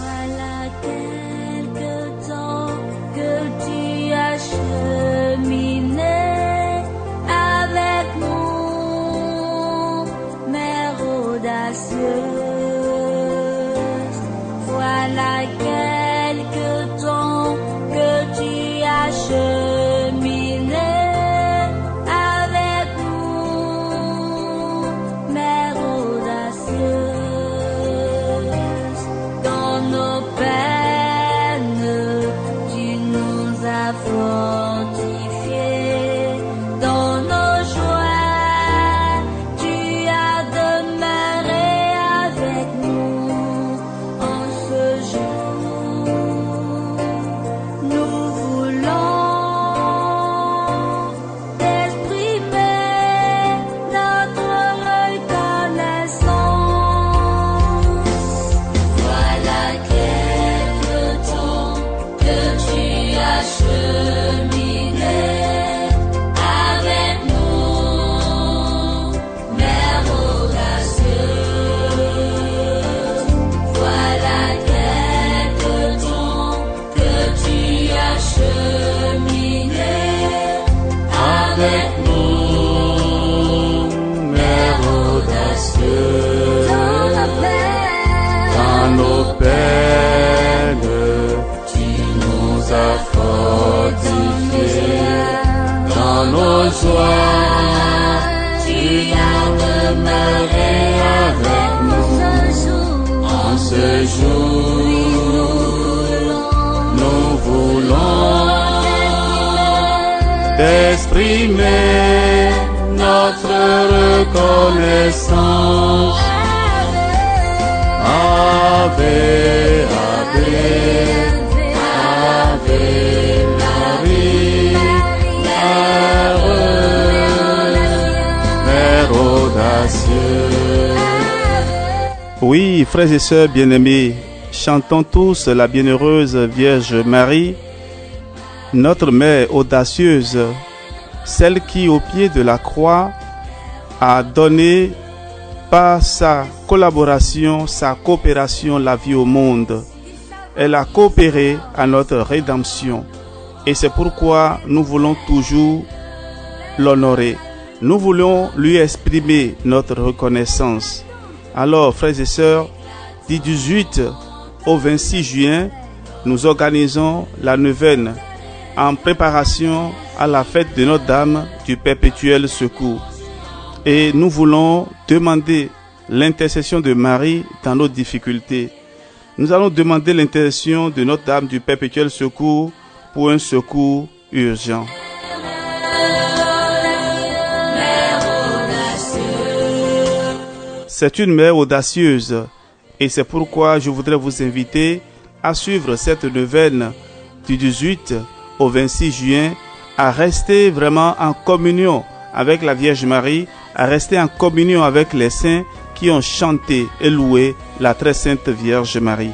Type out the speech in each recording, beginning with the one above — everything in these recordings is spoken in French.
Voilà quelque temps que tu as cheminé avec nous, mère audacieuse. Voilà quelque temps que tu as cheminé avec nous, mère audacieuse. Dans nos peines, tu nous as fortifiés. Dans nos joies, tu as demeuré avec nous. En ce jour, nous voulons exprimer notre reconnaissance. Voilà quelque temps que tu as cheminé avec nous, mère audacieuse. Voilà quelque temps que tu as cheminé avec nous, mère audacieuse. Dans nos peines, tu nous as fortifiés. Dans nos joies, tu as demeuré avec nous. En ce jour, nous voulons exprimer notre reconnaissance. Ave, Ave, Ave Marie, Mère audacieuse. Oui, frères et sœurs bien-aimés, chantons tous la bienheureuse Vierge Marie, notre Mère audacieuse, celle qui, au pied de la croix, a donné par sa collaboration, sa coopération, la vie au monde. Elle a coopéré à notre rédemption. Et c'est pourquoi nous voulons toujours l'honorer. Nous voulons lui exprimer notre reconnaissance. Alors, frères et sœurs, du 18 au 26 juin, nous organisons la neuvaine en préparation à la fête de Notre-Dame du Perpétuel Secours. Et nous voulons demander l'intercession de Marie dans nos difficultés. Nous allons demander l'intercession de Notre-Dame du Perpétuel Secours pour un secours urgent. C'est une mère audacieuse et c'est pourquoi je voudrais vous inviter à suivre cette neuvaine du 18 au 26 juin, à rester vraiment en communion avec la Vierge Marie, à rester en communion avec les saints qui ont chanté et loué la très sainte Vierge Marie.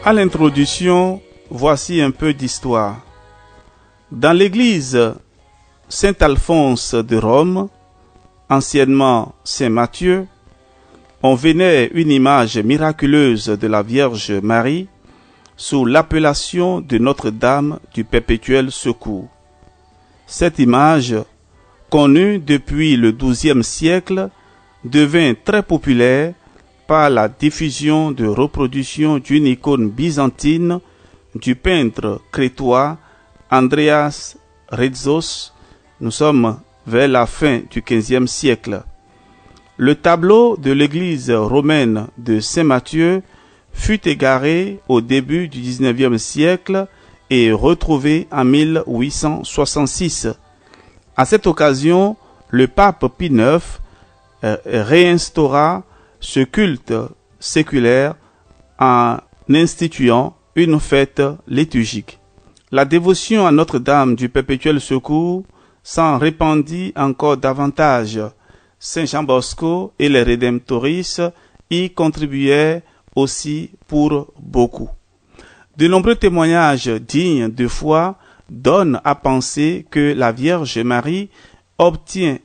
À l'introduction, voici un peu d'histoire. Dans l'église Saint-Alphonse de Rome, anciennement Saint-Matthieu, on vénère une image miraculeuse de la Vierge Marie sous l'appellation de Notre-Dame du Perpétuel Secours. Cette image, connue depuis le XIIe siècle, devint très populaire par la diffusion de reproductions d'une icône byzantine du peintre crétois Andreas Rezos. Nous sommes vers la fin du XVe siècle. Le tableau de l'église romaine de Saint-Matthieu fut égaré au début du XIXe siècle et retrouvé en 1866. À cette occasion, le pape Pie IX réinstaura ce culte séculaire en instituant une fête liturgique. La dévotion à Notre-Dame du Perpétuel Secours s'en répandit encore davantage. Saint Jean Bosco et les Rédemptoristes y contribuaient aussi pour beaucoup. De nombreux témoignages dignes de foi donnent à penser que la Vierge Marie obtient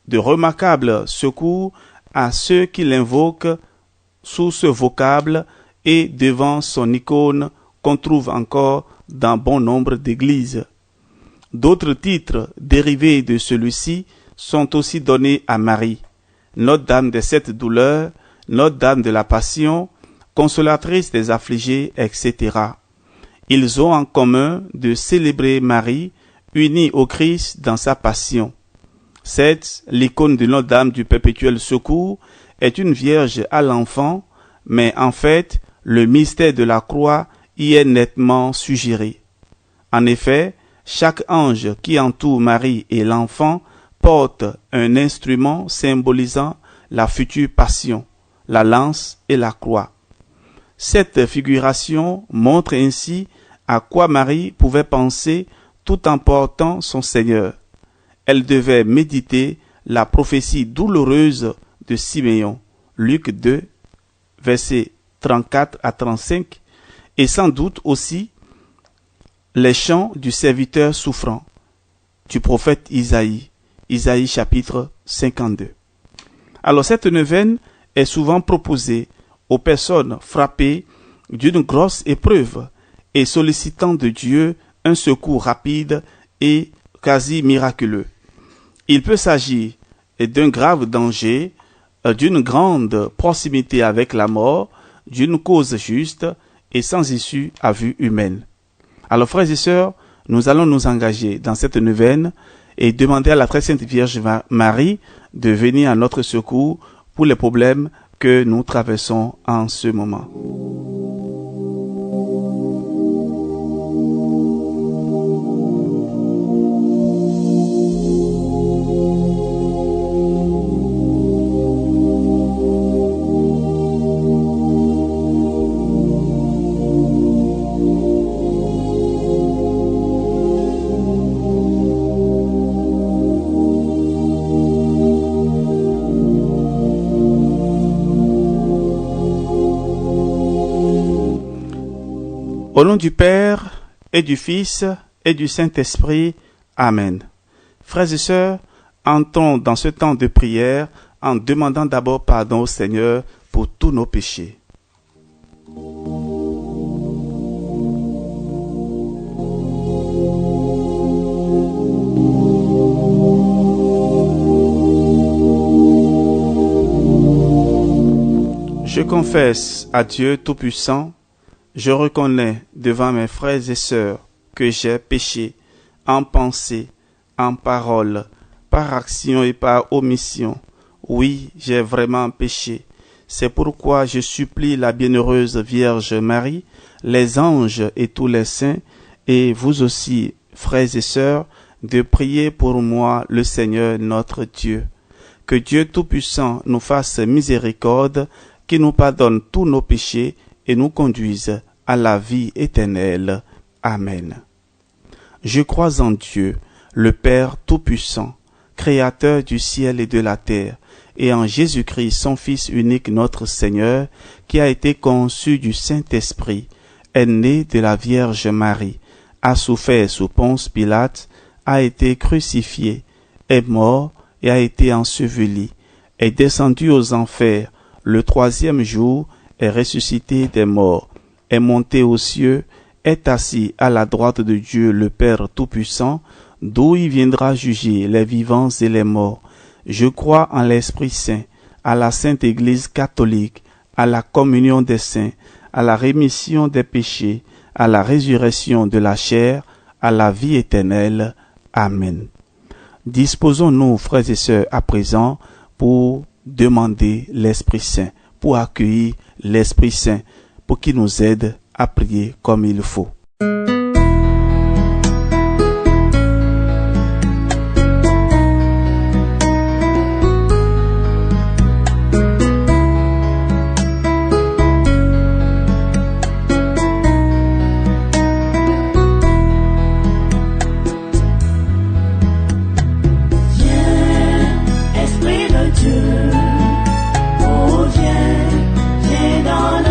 de remarquables secours à ceux qui l'invoquent sous ce vocable et devant son icône qu'on trouve encore dans bon nombre d'églises. D'autres titres dérivés de celui-ci sont aussi donnés à Marie: Notre-Dame des Sept Douleurs, Notre-Dame de la Passion, Consolatrice des affligés, etc. Ils ont en commun de célébrer Marie, unie au Christ dans sa passion. Certes, l'icône de Notre-Dame du Perpétuel Secours est une Vierge à l'enfant, mais en fait, le mystère de la croix y est nettement suggéré. En effet, chaque ange qui entoure Marie et l'enfant porte un instrument symbolisant la future passion, la lance et la croix. Cette figuration montre ainsi à quoi Marie pouvait penser tout en portant son Seigneur. Elle devait méditer la prophétie douloureuse de Siméon, Luc 2, versets 34 à 35, et sans doute aussi les chants du serviteur souffrant du prophète Isaïe, Isaïe chapitre 52. Alors cette neuvaine est souvent proposée aux personnes frappées d'une grosse épreuve et sollicitant de Dieu un secours rapide et quasi miraculeux. Il peut s'agir d'un grave danger, d'une grande proximité avec la mort, d'une cause juste et sans issue à vue humaine. Alors frères et sœurs, nous allons nous engager dans cette neuvaine et demander à la très sainte Vierge Marie de venir à notre secours pour les problèmes que nous traversons en ce moment. Au nom du Père et du Fils et du Saint-Esprit. Amen. Frères et sœurs, entrons dans ce temps de prière en demandant d'abord pardon au Seigneur pour tous nos péchés. Je confesse à Dieu Tout-Puissant, je reconnais devant mes frères et sœurs que j'ai péché en pensée, en parole, par action et par omission. Oui, j'ai vraiment péché. C'est pourquoi je supplie la bienheureuse Vierge Marie, les anges et tous les saints, et vous aussi, frères et sœurs, de prier pour moi le Seigneur notre Dieu. Que Dieu Tout-Puissant nous fasse miséricorde, qui nous pardonne tous nos péchés et nous conduise à la vie éternelle. Amen. Je crois en Dieu, le Père Tout-Puissant, Créateur du ciel et de la terre, et en Jésus-Christ, son Fils unique, notre Seigneur, qui a été conçu du Saint-Esprit, est né de la Vierge Marie, a souffert sous Ponce Pilate, a été crucifié, est mort et a été enseveli, est descendu aux enfers, le troisième jour est ressuscité des morts, est monté aux cieux, est assis à la droite de Dieu le Père Tout-Puissant, d'où il viendra juger les vivants et les morts. Je crois en l'Esprit Saint, à la Sainte Église catholique, à la communion des saints, à la rémission des péchés, à la résurrection de la chair, à la vie éternelle. Amen. Disposons-nous, frères et sœurs, à présent pour demander l'Esprit Saint, pour accueillir l'Esprit Saint, pour qu'il nous aide à prier comme il faut. Esprit de Dieu, oh viens dans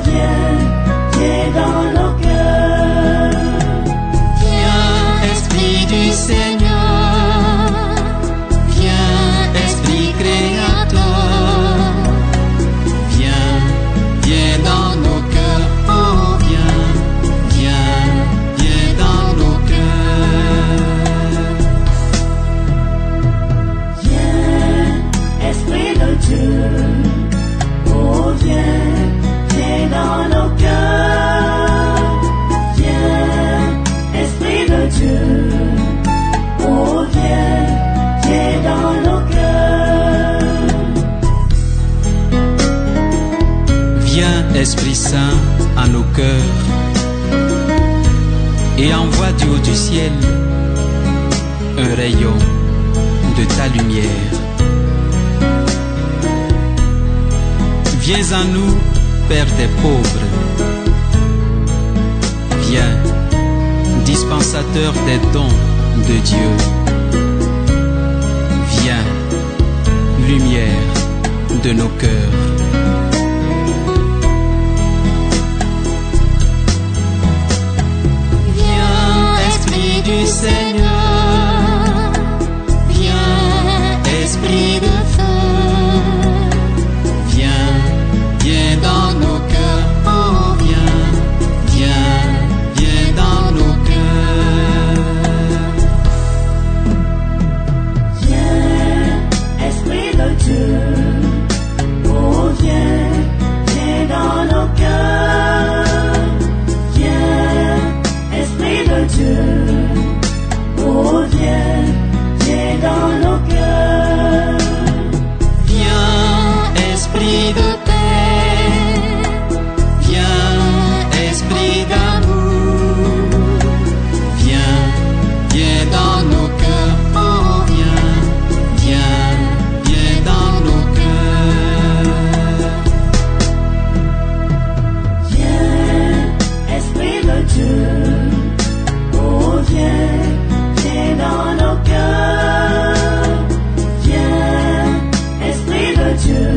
viens, viens dans nos cœurs. Viens, Esprit du Seigneur, viens, Esprit créateur, viens, viens dans nos cœurs, oh viens, viens, viens dans nos cœurs. Viens, Esprit de Dieu, oh viens, viens dans nos cœurs. Viens, Esprit de Dieu, oh viens, viens dans nos cœurs. Viens, Esprit Saint, à nos cœurs, et envoie du haut du ciel un rayon de ta lumière. Viens à nous, Père des pauvres. Viens, dispensateur des dons de Dieu. Viens, lumière de nos cœurs. Viens, Esprit du Seigneur, viens, Esprit de feu, viens, viens dans nos cœurs, oh viens, viens, viens dans nos cœurs. Viens, Esprit de Dieu, oh viens, viens dans nos cœurs. Viens, Esprit de Dieu, oh viens, viens dans nos cœurs. Viens, Esprit de paix, viens, Esprit d'amour, viens, viens dans nos cœurs, oh viens, viens, viens dans nos cœurs. Viens, Esprit de Dieu, oh viens, viens dans nos cœurs. Viens, Esprit de Dieu,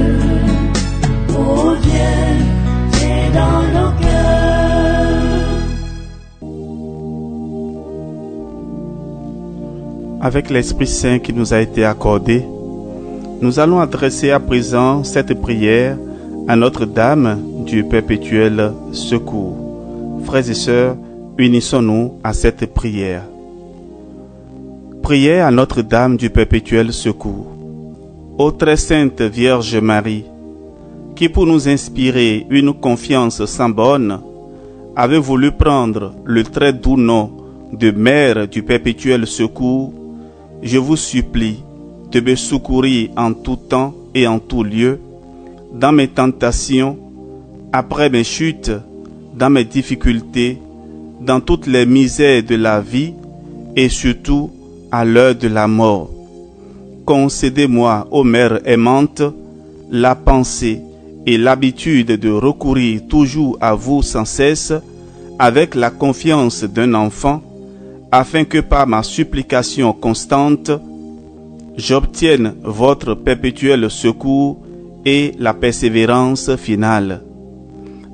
oh viens, viens dans nos cœurs. Avec l'Esprit Saint qui nous a été accordé, nous allons adresser à présent cette prière à Notre-Dame du perpétuel secours. Frères et sœurs, unissons-nous à cette prière. Prière à Notre-Dame du perpétuel secours. Ô très sainte Vierge Marie, qui pour nous inspirer une confiance sans borne, avait voulu prendre le très doux nom de Mère du perpétuel secours, je vous supplie de me secourir en tout temps et en tout lieu, dans mes tentations, après mes chutes, dans mes difficultés, dans toutes les misères de la vie et surtout à l'heure de la mort. Concédez-moi, ô Mère aimante, la pensée et l'habitude de recourir toujours à vous sans cesse, avec la confiance d'un enfant, afin que par ma supplication constante, j'obtienne votre perpétuel secours et la persévérance finale.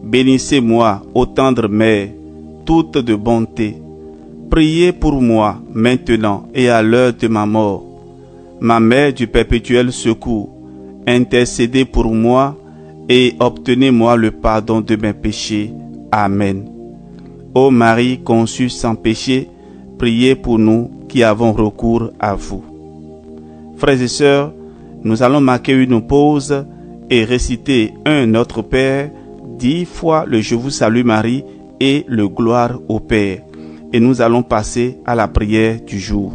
Bénissez-moi, ô tendre Mère, toute de bonté. Priez pour moi maintenant et à l'heure de ma mort. Ma Mère du perpétuel secours, intercédez pour moi et obtenez-moi le pardon de mes péchés. Amen. Ô Marie conçue sans péché, priez pour nous qui avons recours à vous. Frères et sœurs, nous allons marquer une pause et réciter un Notre Père, 10 fois le Je vous salue Marie et le Gloire au Père. Et nous allons passer à la prière du jour.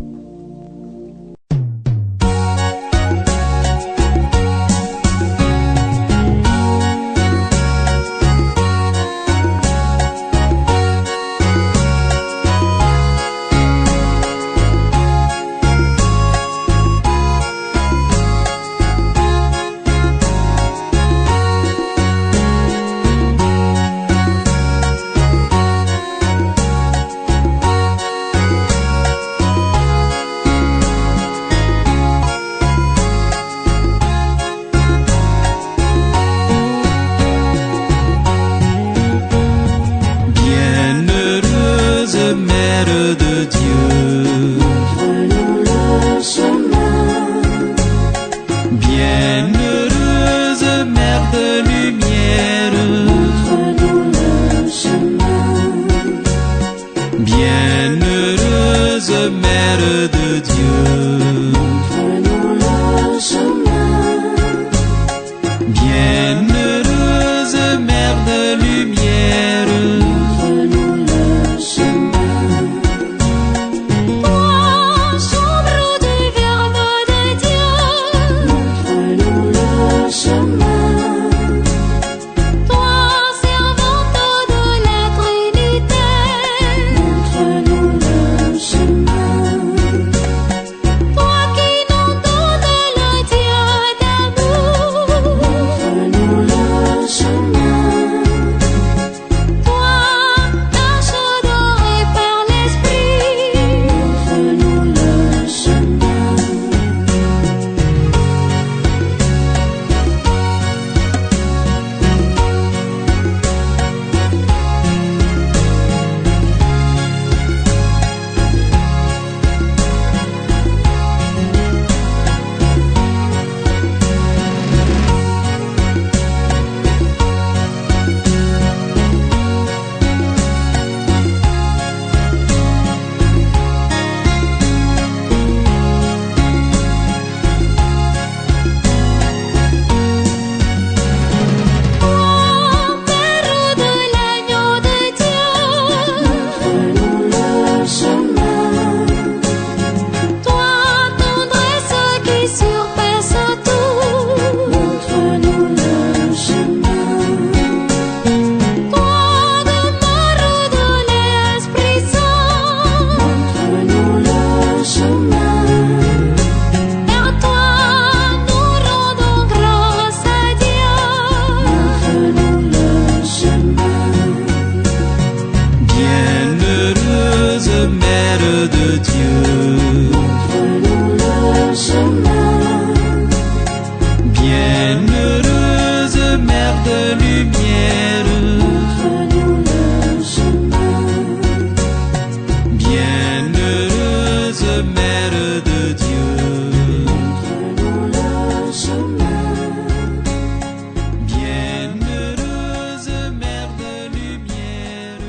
lumière. montre-nous le chemin. Toi, chambre du Verbe de Dieu, Montre-nous le chemin. toi, servante de la Trinité, Montre-nous le chemin. toi qui nous donnes le Dieu d'amour, Montre-nous le chemin. toi, tâche adorée par l'Esprit, Montre-nous le chemin. Père de l'agneau de Dieu, Montre-nous le chemin. toi, tendresse qui surpasse tout, Montre-nous le chemin. toi, demeure de l'Esprit Saint, Montre-nous le chemin. par toi, nous rendons grâce à Dieu. Montre-nous le chemin. Bienheureuse Mère de Dieu. Montre-nous le chemin. Bienheureuse Mère de lumière. Montre-nous le chemin. Bienheureuse Mère de Dieu. Montre-nous le chemin. Bienheureuse Mère de lumière.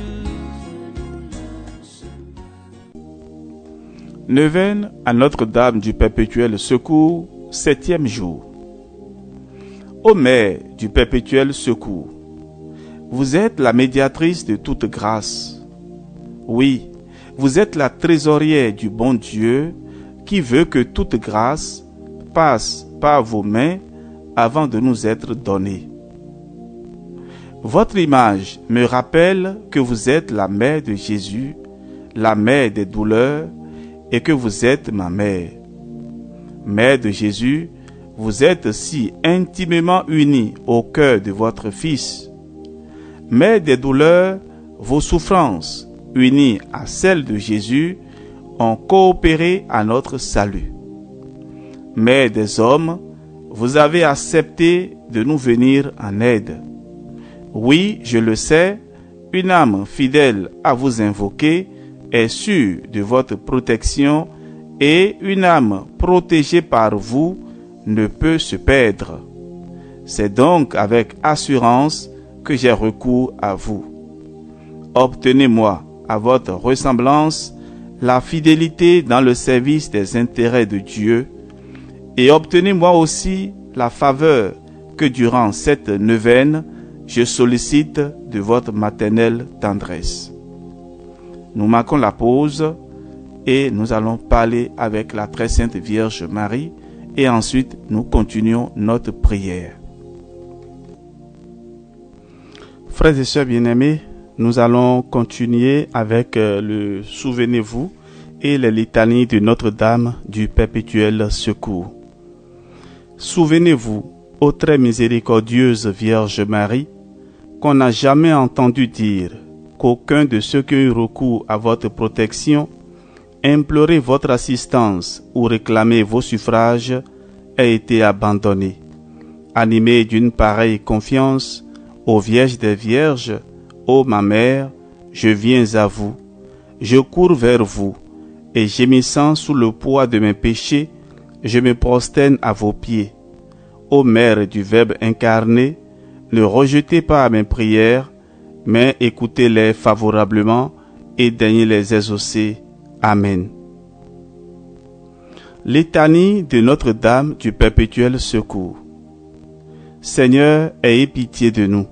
Neuvaine à Notre-Dame du Perpétuel Secours, 7e jour. Ô Mère du Perpétuel Secours, vous êtes la médiatrice de toute grâce. Oui, vous êtes la trésorière du bon Dieu qui veut que toute grâce passe par vos mains avant de nous être donnée. Votre image me rappelle que vous êtes la mère de Jésus, la mère des douleurs, et que vous êtes ma mère. Mère de Jésus, vous êtes si intimement unie au cœur de votre Fils. Mère des douleurs, vos souffrances, unies à celles de Jésus, ont coopéré à notre salut. Mère des hommes, vous avez accepté de nous venir en aide. Oui, je le sais, une âme fidèle à vous invoquer est sûre de votre protection et une âme protégée par vous ne peut se perdre. C'est donc avec assurance que j'ai recours à vous. Obtenez-moi, à votre ressemblance, la fidélité dans le service des intérêts de Dieu et obtenez-moi aussi la faveur que durant cette neuvaine, je sollicite de votre maternelle tendresse. Nous marquons la pause et nous allons parler avec la très sainte Vierge Marie et ensuite nous continuons notre prière. Frères et sœurs bien-aimés, nous allons continuer avec le Souvenez-vous et les litanies de Notre-Dame du Perpétuel Secours. Souvenez-vous, ô très miséricordieuse Vierge Marie, qu'on n'a jamais entendu dire qu'aucun de ceux qui ont eu recours à votre protection, implorer votre assistance ou réclamer vos suffrages ait été abandonné. Animé d'une pareille confiance, ô Vierge des Vierges, ô ma mère, je viens à vous, je cours vers vous, et gémissant sous le poids de mes péchés, je me prosterne à vos pieds. Ô Mère du Verbe incarné, ne rejetez pas mes prières, mais écoutez-les favorablement et daignez les exaucer. Amen. Litanie de Notre-Dame du Perpétuel Secours. Seigneur, ayez pitié de nous.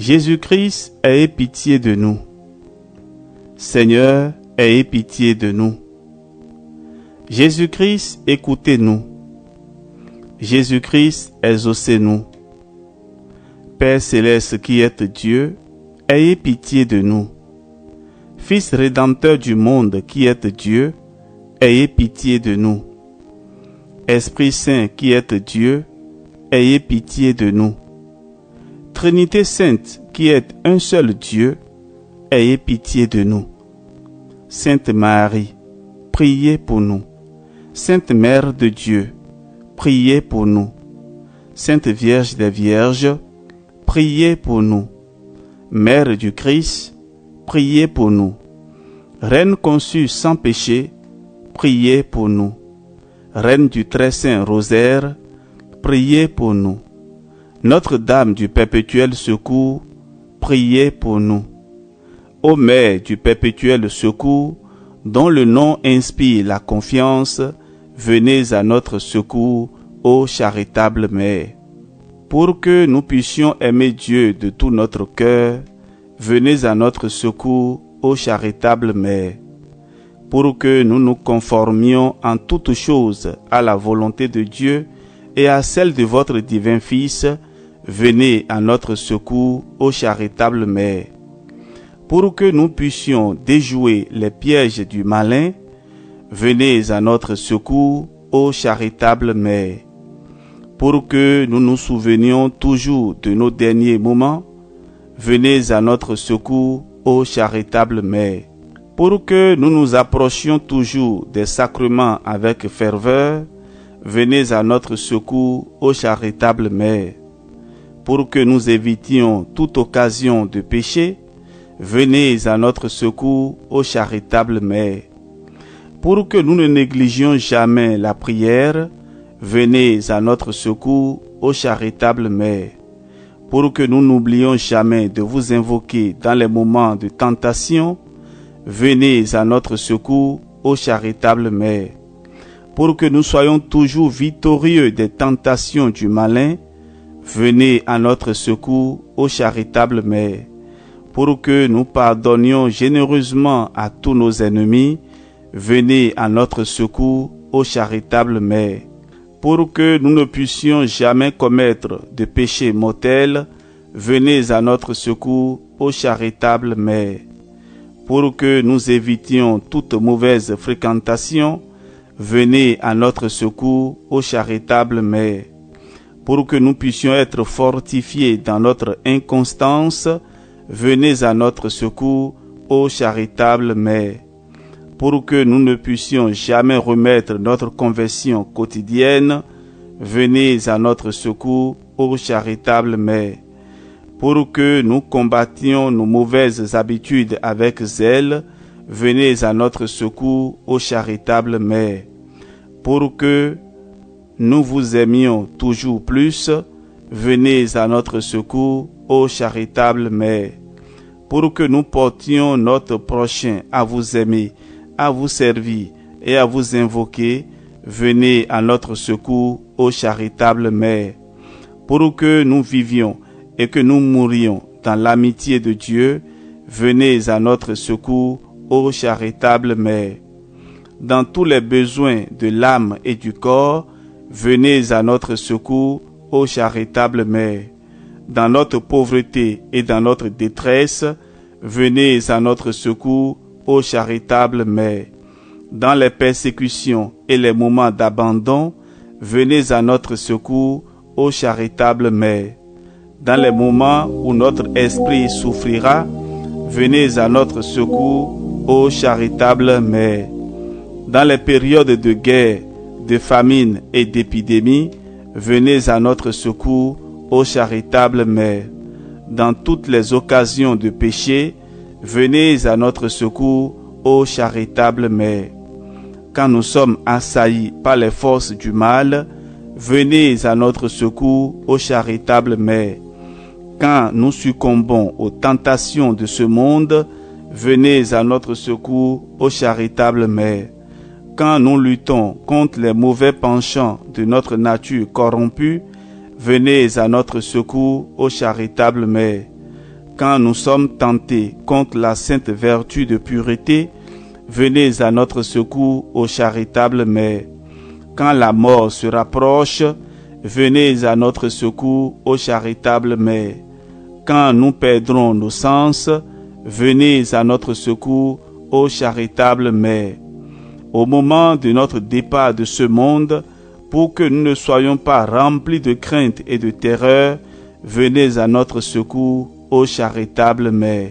Jésus-Christ, ayez pitié de nous. Seigneur, ayez pitié de nous. Jésus-Christ, écoutez-nous. Jésus-Christ, exaucez-nous. Père céleste qui êtes Dieu, ayez pitié de nous. Fils rédempteur du monde qui êtes Dieu, ayez pitié de nous. Esprit Saint qui êtes Dieu, ayez pitié de nous. Trinité Sainte qui êtes un seul Dieu, ayez pitié de nous. Sainte Marie, priez pour nous. Sainte Mère de Dieu, priez pour nous. Sainte Vierge des Vierges, priez pour nous. Mère du Christ, priez pour nous. Reine conçue sans péché, priez pour nous. Reine du très saint rosaire, priez pour nous. Notre-Dame du perpétuel secours, priez pour nous. Ô Mère du perpétuel secours, dont le nom inspire la confiance, venez à notre secours, ô charitable Mère. Pour que nous puissions aimer Dieu de tout notre cœur, venez à notre secours, ô charitable Mère. Pour que nous nous conformions en toutes choses à la volonté de Dieu et à celle de votre divin Fils, venez à notre secours, ô charitable Mère. Pour que nous puissions déjouer les pièges du malin, venez à notre secours, ô charitable Mère. Pour que nous nous souvenions toujours de nos derniers moments, venez à notre secours, ô charitable Mère. Pour que nous nous approchions toujours des sacrements avec ferveur, venez à notre secours, ô charitable Mère. Pour que nous évitions toute occasion de péché, venez à notre secours, ô charitable Mère. Pour que nous ne négligions jamais la prière, venez à notre secours, ô charitable Mère. Pour que nous n'oublions jamais de vous invoquer dans les moments de tentation, venez à notre secours, ô charitable Mère. Pour que nous soyons toujours victorieux des tentations du malin, venez à notre secours, ô charitable Mère. Pour que nous pardonnions généreusement à tous nos ennemis, venez à notre secours, ô charitable Mère. Pour que nous ne puissions jamais commettre de péché mortel, venez à notre secours, ô charitable Mère. Pour que nous évitions toute mauvaise fréquentation, venez à notre secours, ô charitable Mère. Pour que nous puissions être fortifiés dans notre inconstance, venez à notre secours, ô charitable Mère. Pour que nous ne puissions jamais remettre notre conversion quotidienne, venez à notre secours, ô charitable Mère. Pour que nous combattions nos mauvaises habitudes avec zèle, venez à notre secours, ô charitable Mère. Pour que nous vous aimions toujours plus, venez à notre secours, ô charitable Mère. Pour que nous portions notre prochain à vous aimer, à vous servir et à vous invoquer, venez à notre secours, ô charitable Mère. Pour que nous vivions et que nous mourions dans l'amitié de Dieu, venez à notre secours, ô charitable Mère. Dans tous les besoins de l'âme et du corps, venez à notre secours, ô charitable Mère. Dans notre pauvreté et dans notre détresse, venez à notre secours, ô charitable Mère. Dans les persécutions et les moments d'abandon, venez à notre secours, ô charitable Mère. Dans les moments où notre esprit souffrira, venez à notre secours, ô charitable Mère. Dans les périodes de guerre, de famine et d'épidémie, venez à notre secours, ô charitable Mère. Dans toutes les occasions de péché, venez à notre secours, ô charitable Mère. Quand nous sommes assaillis par les forces du mal, venez à notre secours, ô charitable Mère. Quand nous succombons aux tentations de ce monde, venez à notre secours, ô charitable Mère. Quand nous luttons contre les mauvais penchants de notre nature corrompue, venez à notre secours, ô charitable Mère. Quand nous sommes tentés contre la sainte vertu de pureté, venez à notre secours, ô charitable Mère. Quand la mort se rapproche, venez à notre secours, ô charitable Mère. Quand nous perdrons nos sens, venez à notre secours, ô charitable Mère. Au moment de notre départ de ce monde, pour que nous ne soyons pas remplis de crainte et de terreur, venez à notre secours, ô charitable Mère.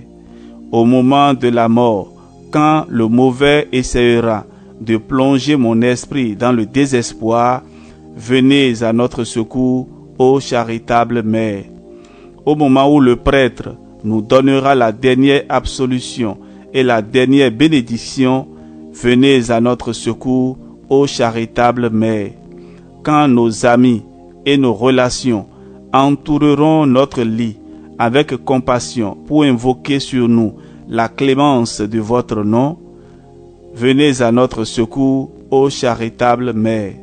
Au moment de la mort, quand le mauvais essaiera de plonger mon esprit dans le désespoir, venez à notre secours, ô charitable Mère. Au moment où le prêtre nous donnera la dernière absolution et la dernière bénédiction, venez à notre secours, ô charitable Mère. Quand nos amis et nos relations entoureront notre lit avec compassion pour invoquer sur nous la clémence de votre nom, venez à notre secours, ô charitable Mère.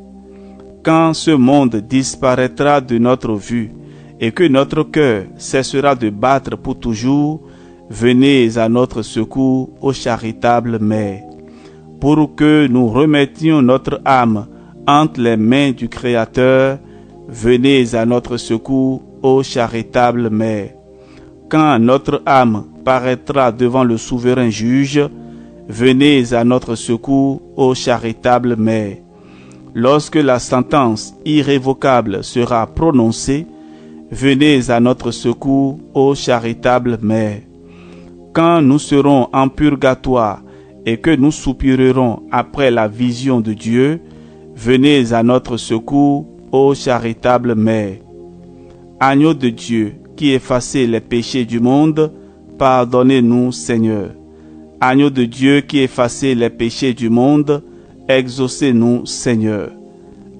Quand ce monde disparaîtra de notre vue et que notre cœur cessera de battre pour toujours, venez à notre secours, ô charitable Mère. Pour que nous remettions notre âme entre les mains du Créateur, venez à notre secours, ô charitable Mère. Quand notre âme paraîtra devant le souverain juge, venez à notre secours, ô charitable Mère. Lorsque la sentence irrévocable sera prononcée, venez à notre secours, ô charitable Mère. Quand nous serons en purgatoire et que nous soupirerons après la vision de Dieu, venez à notre secours, ô charitable Mère. Agneau de Dieu, qui effacez les péchés du monde, pardonnez-nous, Seigneur. Agneau de Dieu qui effacez les péchés du monde, exaucez-nous, Seigneur.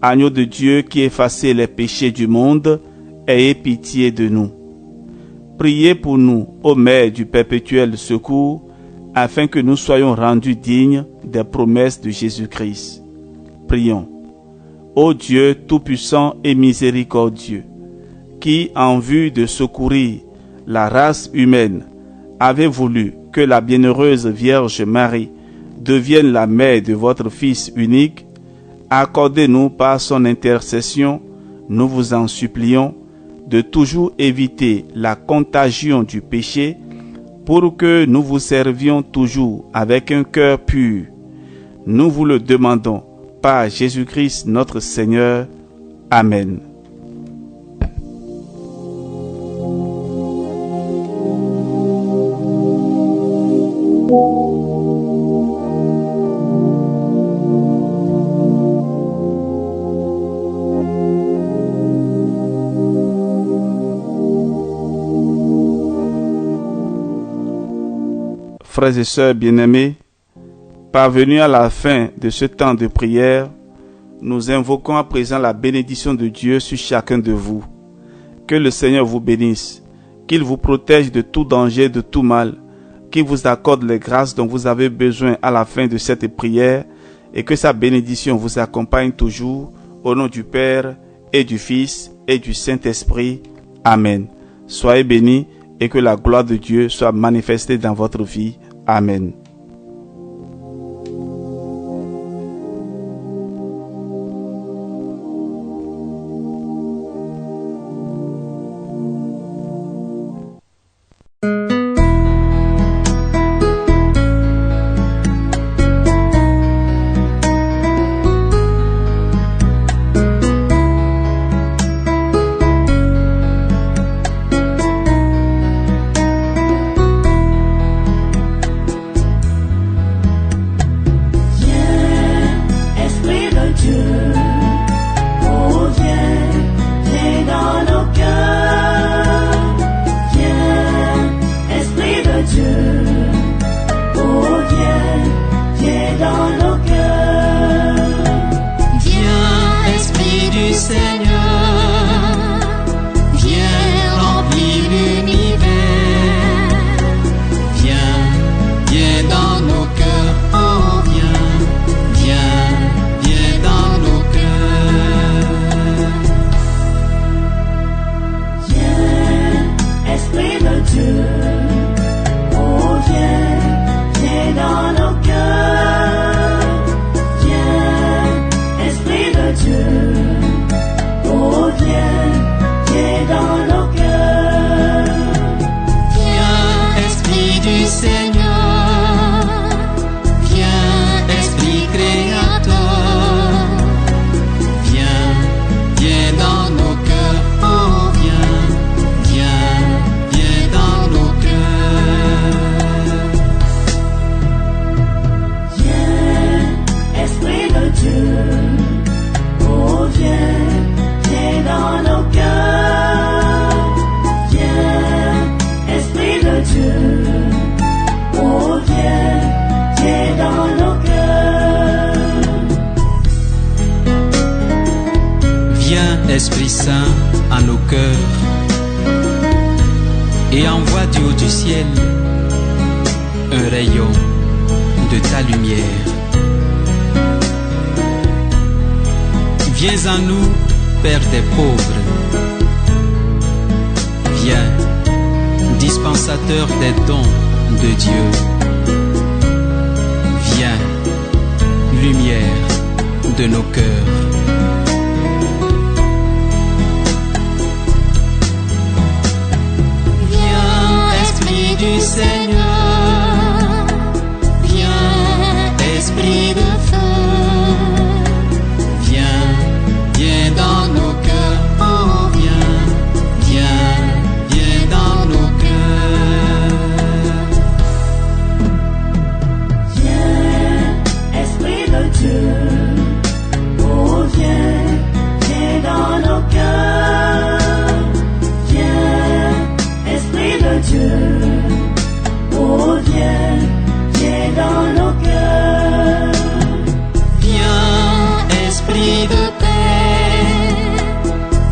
Agneau de Dieu qui effacez les péchés du monde, ayez pitié de nous. Priez pour nous, ô Mère du perpétuel secours, afin que nous soyons rendus dignes des promesses de Jésus-Christ. Prions. Ô Dieu tout-puissant et miséricordieux, qui, en vue de secourir la race humaine, avez voulu que la bienheureuse Vierge Marie devienne la mère de votre Fils unique, accordez-nous par son intercession, nous vous en supplions, de toujours éviter la contagion du péché, pour que nous vous servions toujours avec un cœur pur. Nous vous le demandons par Jésus-Christ notre Seigneur. Amen. Frères et sœurs bien-aimés, parvenus à la fin de ce temps de prière, nous invoquons à présent la bénédiction de Dieu sur chacun de vous. Que le Seigneur vous bénisse, qu'il vous protège de tout danger, de tout mal, qu'il vous accorde les grâces dont vous avez besoin à la fin de cette prière et que sa bénédiction vous accompagne toujours au nom du Père et du Fils et du Saint-Esprit. Amen. Soyez bénis et que la gloire de Dieu soit manifestée dans votre vie. Amen. et envoie du haut du ciel un rayon de ta lumière. Viens en nous, Père des pauvres. Viens, dispensateur des dons de Dieu. Viens, lumière de nos cœurs. Viens, Esprit du Seigneur, viens, Esprit de feu, Viens, viens dans nos cœurs. Oh, viens, viens, viens dans nos cœurs. Viens, Esprit de Dieu, oh viens, viens dans nos cœurs. Viens, Esprit de Dieu, oh viens, viens dans nos cœurs. Viens, esprit de paix.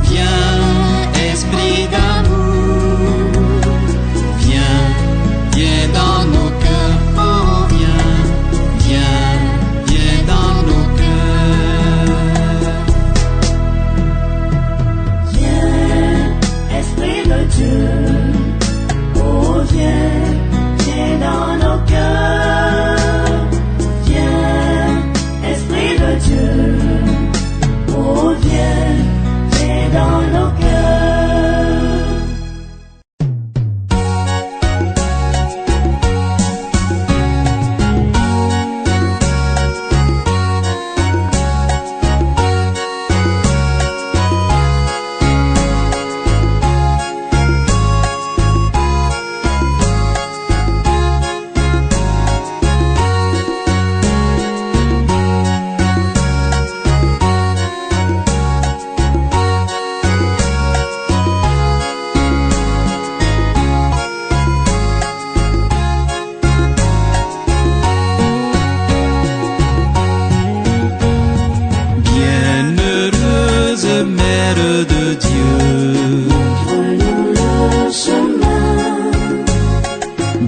Viens, esprit d'amour. Viens, viens dans nos cœurs. Oh, viens, viens, viens dans nos cœurs. Viens, Esprit de Dieu, oh viens, viens dans nos cœurs. Viens, Esprit de Dieu, oh viens, viens dans nos cœurs. Bienheureuse Mère de Dieu. Montre-nous le chemin,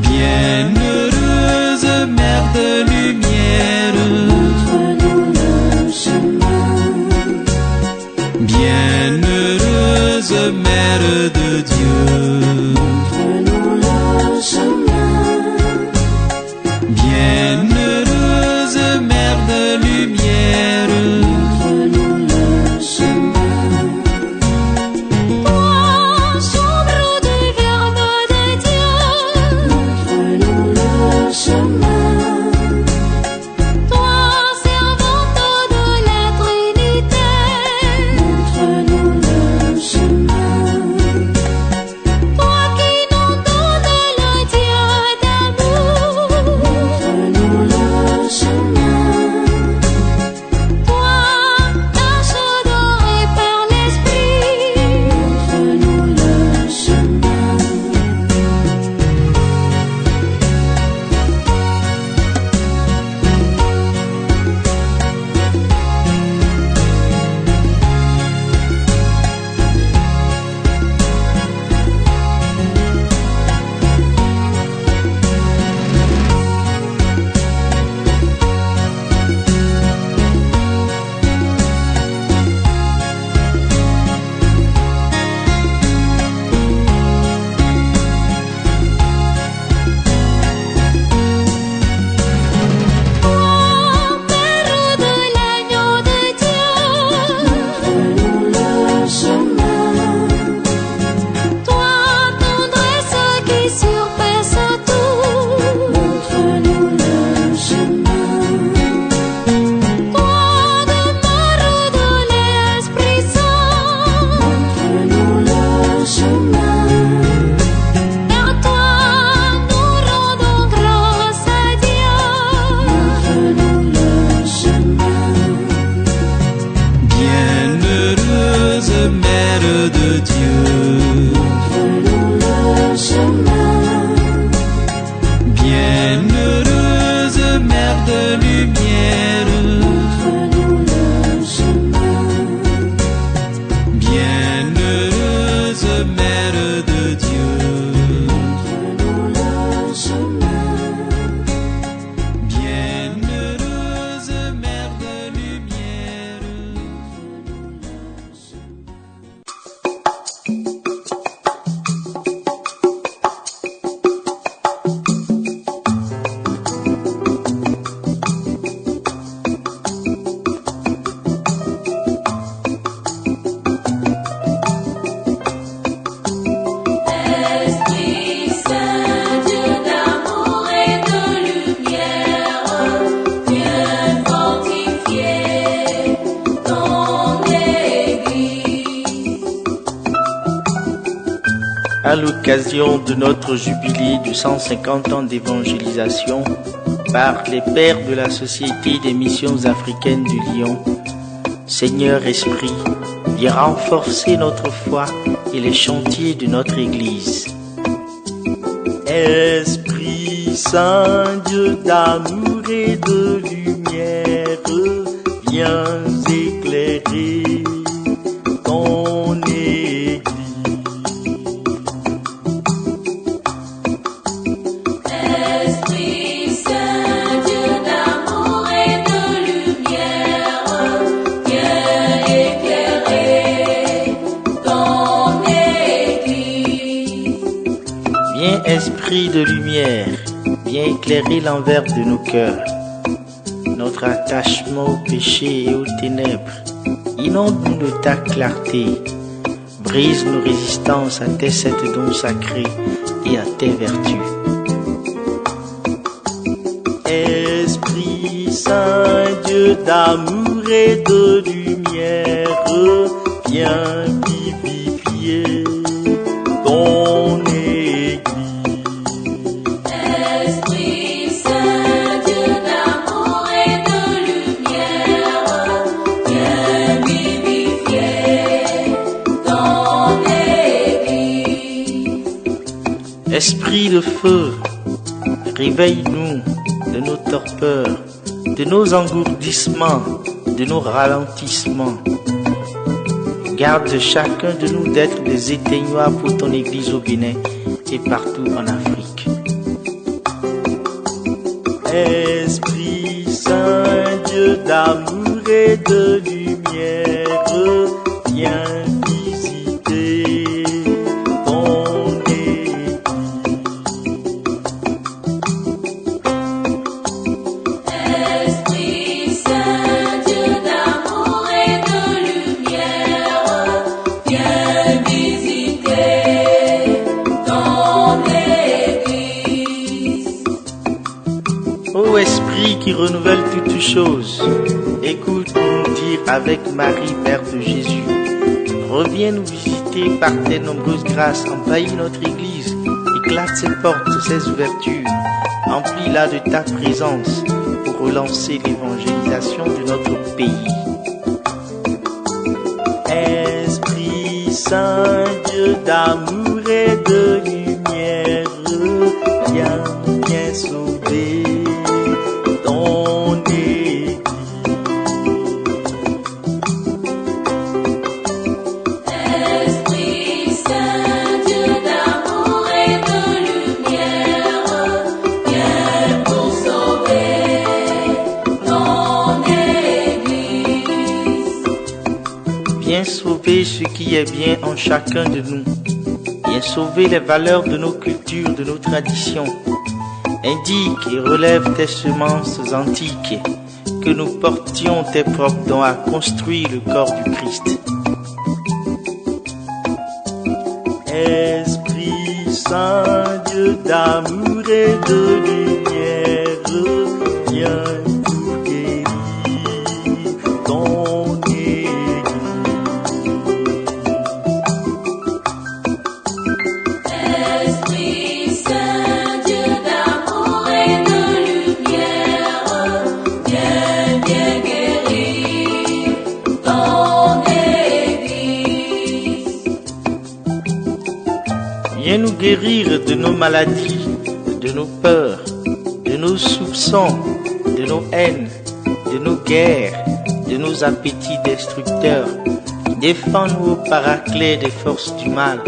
Bienheureuse Mère de lumière. montre-nous le chemin. Bienheureuse Mère de Dieu. Montre-nous le chemin, Bienheureuse Mère de lumière. montre-nous le chemin. toi, chambre du Verbe de Dieu, Montre-nous le chemin, toi, l'occasion de notre jubilé de 150 ans d'évangélisation par les pères de la Société des missions africaines du Lion, Seigneur Esprit, viens renforcer notre foi et les chantiers de notre Église. Esprit Saint, Dieu d'amour et de lumière, viens éclairer ton Église. Esprit Saint, Dieu d'amour et de lumière, viens éclairer ton Église. Viens Esprit de lumière, viens éclairer l'envers de nos cœurs. Notre attachement au péché et aux ténèbres, inonde-nous de ta clarté, brise nos résistances à tes sept dons sacrés et à tes vertus. Esprit Saint, Dieu d'amour et de lumière, viens vivifier ton Église. Esprit Saint, Dieu d'amour et de lumière, viens vivifier ton Église. Esprit de feu, réveille-nous de nos torpeurs, de nos engourdissements, de nos ralentissements. Garde chacun de nous d'être des éteignoirs pour ton Église au Bénin et partout en Afrique. Esprit Saint, Dieu d'amour et de lumière, viens visiter ton Église. Esprit Saint, Dieu d'amour et de lumière, viens visiter ton Église. Ô Esprit qui renouvelle toutes choses, écoute-nous dire avec Marie, Mère de Jésus, reviens nous visiter par tes nombreuses grâces, envahis notre Église, éclate ses portes, ses ouvertures, emplis-la de ta présence pour relancer l'évangélisation de notre pays. Esprit Saint, Dieu d'amour et de lumière, viens sauver ton Église. Esprit Saint, Dieu d'amour et de lumière, viens pour sauver ton Église. Viens sauver ce qui est bien en chacun de nous. Viens sauver les valeurs de nos cultures, de nos traditions. Indique et relève tes semences antiques, que nous portions tes propres dons à construire le corps du Christ. Esprit Saint, Dieu d'amour et de lumière, viens pour guérir ton Église. Esprit Saint, Dieu d'amour et de lumière, viens guérir ton Église. Viens nous guérir de nos maladies, de nos peurs, de nos soupçons, de nos haines, de nos guerres, de nos appétits destructeurs. Défends-nous au paraclet des forces du mal.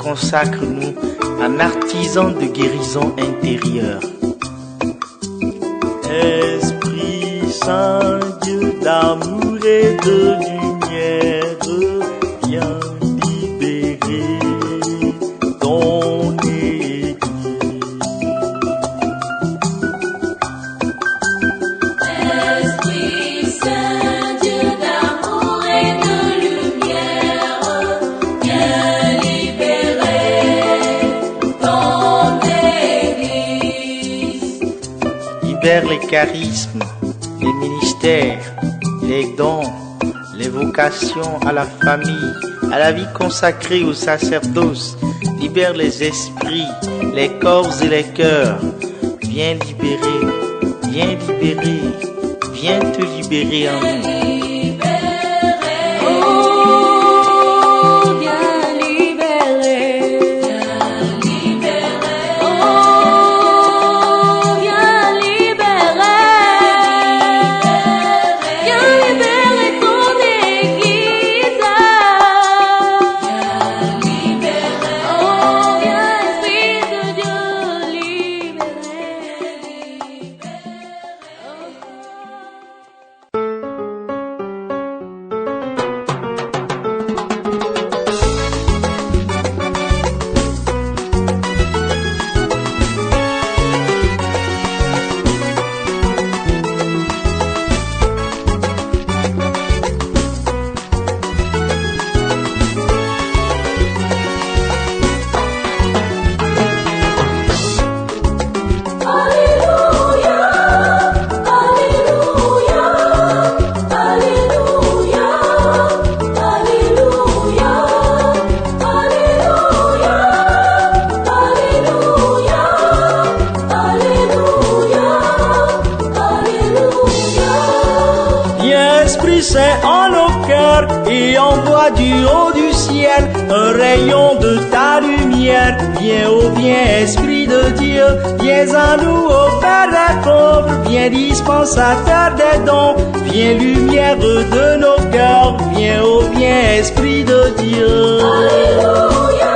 Consacre-nous en artisan de guérison intérieure. Esprit Saint, Dieu d'amour et de lumière, viens libérer ton Église. Esprit Saint, Dieu d'amour et de lumière, viens libérer ton Église. Libère les charismes, les ministères, les dons, les vocations à la famille, à la vie consacrée au sacerdoce. libère les esprits, les corps et les cœurs. Viens libérer, viens libérer, viens te libérer en nous. Saint en nos cœurs et envoie du haut du ciel un rayon de ta lumière. Viens, ô viens, Esprit de Dieu, viens à nous, ô Père des pauvres, viens dispensateur des dons, viens lumière de nos cœurs, viens, ô viens, Esprit de Dieu. Alléluia.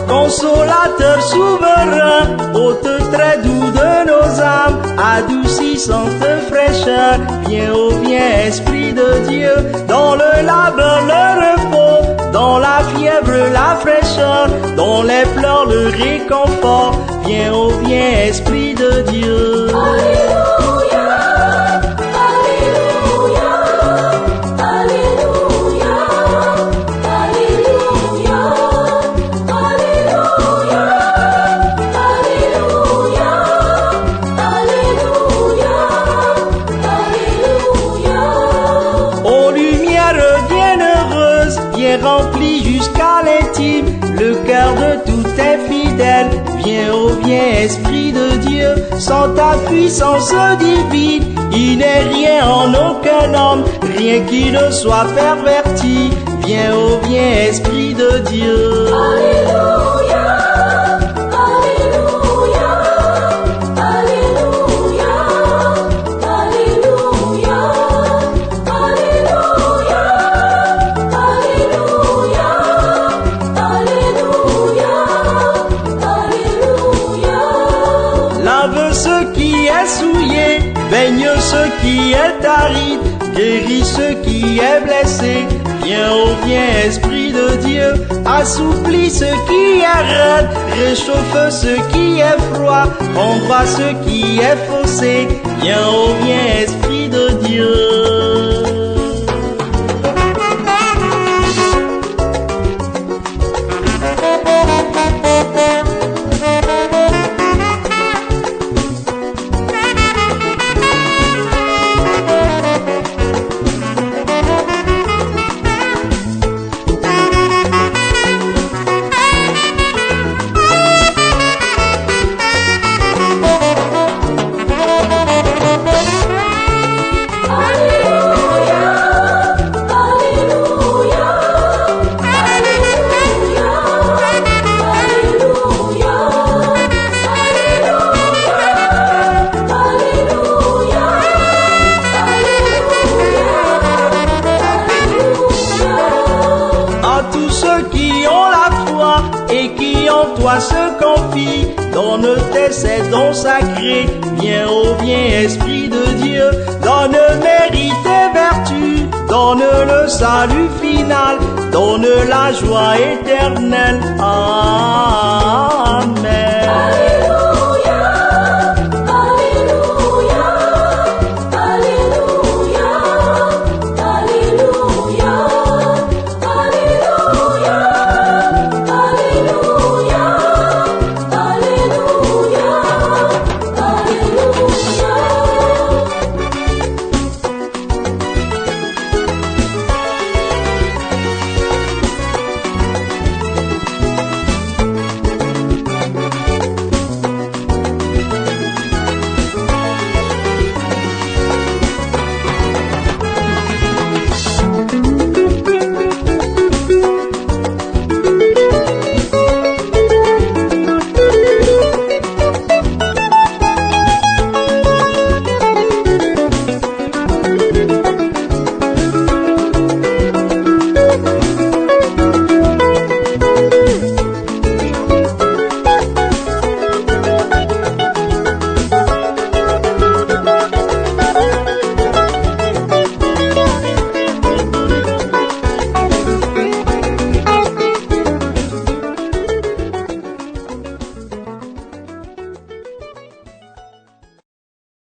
Consolateur souverain, hôte très doux de nos âmes, adoucissante fraîcheur, viens, ô viens, Esprit de Dieu, dans le labeur le repos, dans la fièvre la fraîcheur, dans les pleurs le réconfort, viens, ô viens, Esprit de Dieu. Alléluia, Alléluia, Alléluia, Alléluia. Rempli jusqu'à l'intime, le cœur de tout infidèle. Viens, ô viens, Esprit de Dieu, sans ta puissance divine, il n'est rien en aucun homme, rien qui ne soit perverti. Viens, ô viens, Esprit de Dieu. Alléluia, Alléluia, Alléluia, Alléluia, Alléluia. Lave ce qui est souillé, baigne ce qui est aride, guéris ce qui est blessé. Viens, ô viens, Esprit de Dieu, assouplis ce qui est raide, réchauffe ce qui est froid, envoie ce qui est faussé. Viens, ô viens, Esprit de Dieu. Toi se confie, donne tes dons sacrés. Viens, ô viens, Esprit de Dieu, donne mérite et vertu, donne le salut final, donne la joie éternelle. Ah.